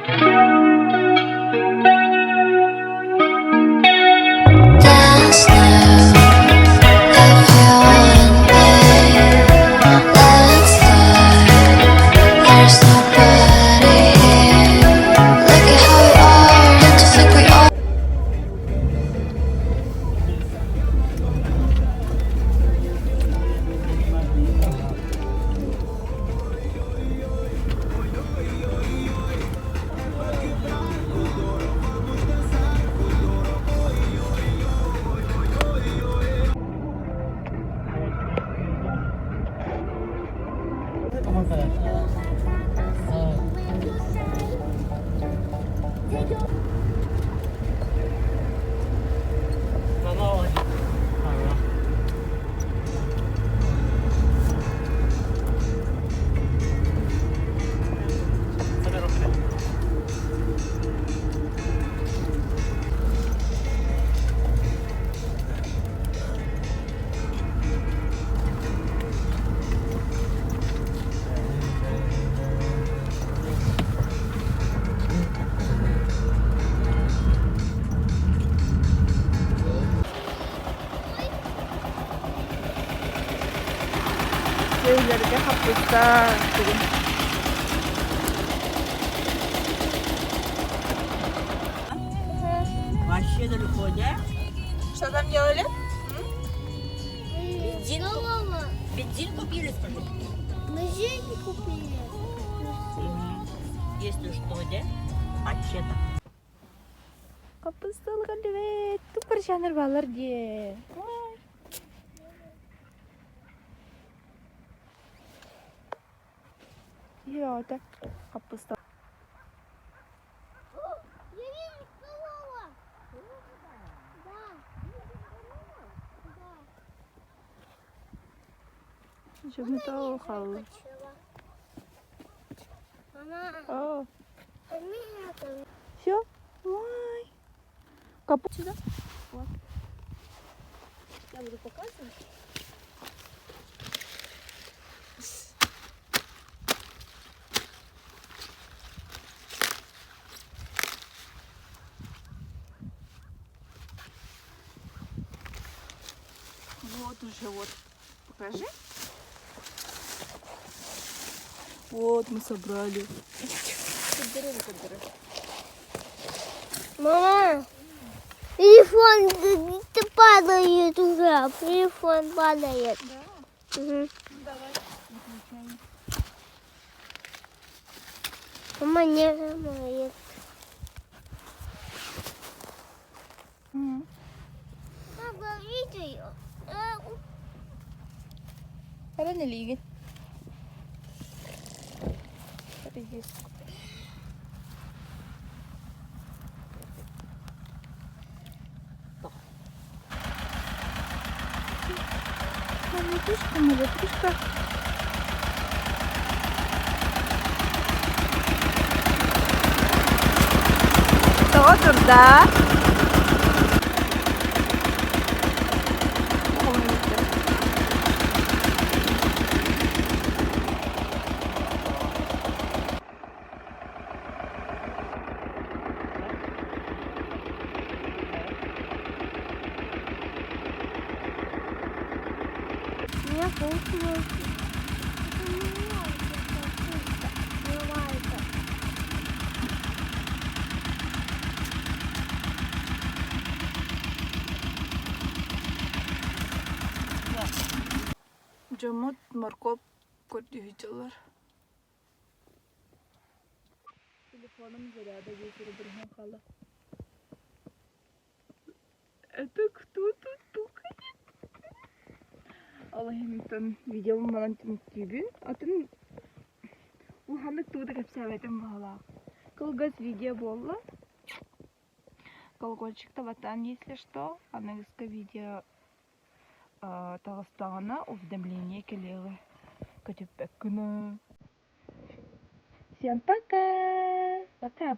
Dance now if you want me. Let's start. There's nobody here. Look at how we are. Don't you think we are? Köylerde hapısta bugün. Вообще далеко, да? Что там делали? Бензин купили, скажи? Мы жизнь купили. Если что, да? Вообще-то. Kapıstalık evet. Tuh perşanır balar dia. Iya, tak kapısta. Я вижу столова. Да. Şimdi tahu hal. Мама, Oh, меня там. все. Вай. Kapı сюда. Я буду показывать. Вот уже вот. Покажи. Вот мы собрали. Мама, телефон падает уже. Телефон падает. Да? Угу. Давай, выключаем. Мама не знает. Мама, видео. Ada nih ligin. Ada guys. Малютушка. Кто туда? Меня получилось. Жомот, морковь, виделар. Телефоном заряда вечера брахмахала. Это кто тут тукает? Allah'ım tam videomu bana gibi. Atın bu hanık tuğda kapsavetim valla. Колгас видео было. Колгольчик-то ватан, если что. Английское видео Татарстана уведомление келелы. Котипекна. Всем пока. Пока.